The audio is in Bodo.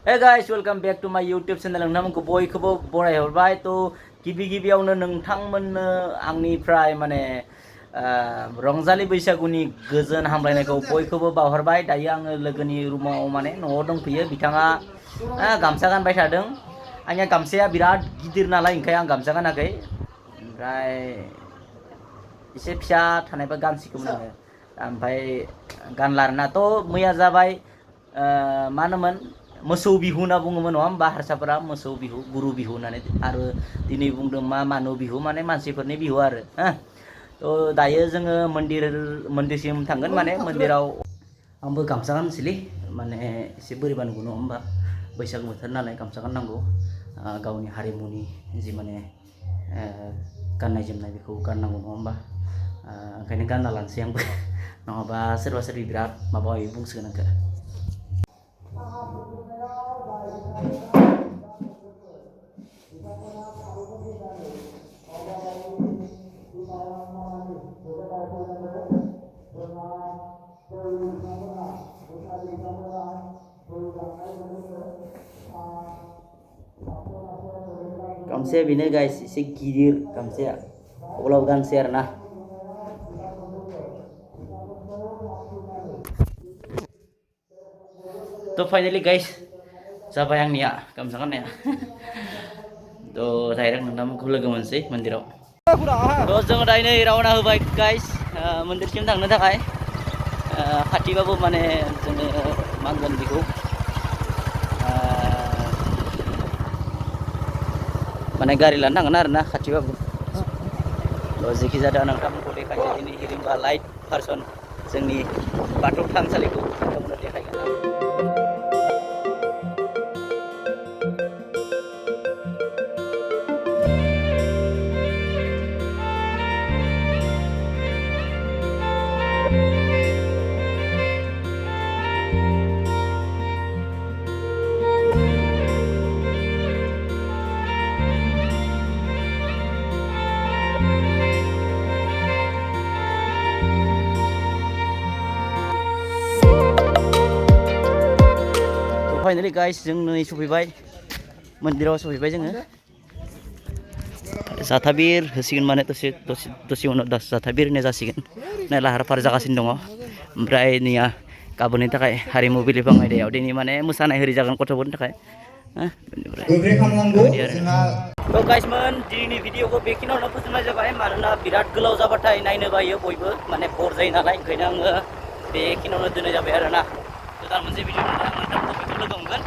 Hey guys, welcome back to my YouTube channel. नोंथांमोनखौ बयखौबो बरायहरबाय तो गिबियावनो नोंथांमोननो आंनिफ्राय माने रंजालि बैसागुनि गोजोन हामलायनायखौ बयखौबो बावहरबाय। दायो आङो लोगोनि रुमाव माने न'आव दंफैयो। बिथाङा गामसा गानबाय थादों। आंनिया गामसाया बिराद गिदिर नालाय ओंखाय आं गामसा गानाखै। ओमफ्राय एसे फिसा थानायबा गानसिगौमोन आरो ओमफ्राय गानला आरोना तो मैया जाबाय मा होनोमोन मोसौ बिहु होनना बुङोमोन नङा होमबा हारसाफोरा मोसौ बिहु गुरु बिहु होननानै आरो दिनै बुंदों मानु बिहु माने मानसिफोरनि बिहु आरो तो दायो जोङो मन्दिरसिम थांगोन माने मन्दिराव आंबो गामसा गानसैलै माने एसे बोरैबा नुगौ नङा होमबा बैसागु बोथोर नालाय गामसा गाननांगौ गावनि हारिमुनि जि माने गाननाय जोमनाय बेखौ गाननांगौ नङा होमबा ओंखायनो गानना लानोसै आंबो नङाबा सोरबा सोरबि बिराद माबा बुंसिगोन आंखौ। गामसाया बेनो गाइस एसे गिदिर गामसाया अब्लाबो गानसै आरोना। तो फाइनली गाइस जाबाय आंनिया गामसा गाननाया तो डाइरेक्ट नोंथांमोनखौ लोगो मोनसै मन्दिराव। तो जोङो दायो नै रावना होबाय गाइस मन्दिरसिम थांनो थाखाय खाथिबाबो माने जोङो मा होनगोन बेखौ माने गारि लानो थांगोन आरोना खाथिबाबो। जेखि जादों नोंथांमोनखौ देखायनो दिनै हिरिम्बा लाइट पार्सन जोंनि बाथौ थानसालिखौ नोंथांमोननो देखायगोन। फाइनली गाइस जों नै सफैबाय मन्दिराव सफैबाय जोङो जाथाबिर होसिगोन माने दसे उनाव जाथाबिर होनाय जासिगोन नै लाहार फाहार जागासिनो दङ। ओमफ्राय नैया गाबोननि थाखाय हारिमु बिलिफां आयदायाव दिनै माने मोसानाय होरि जागोन गथ'फोरनि थाखाय तो गाइसमोन दिनैनि भिडिअखौ बेखिनियावनो फोजोबनाय जाबाय मानोना बिराद गोलाव जाबाथाय नायनो बायो बयबो माने बर जायो नालाय ओंखायनो आङो बेखिनियावनो दोननाय जाबाय आरोना। गोदान मोनसे भिडिअ नोंथांमोनखौ लोगो मोनगोन।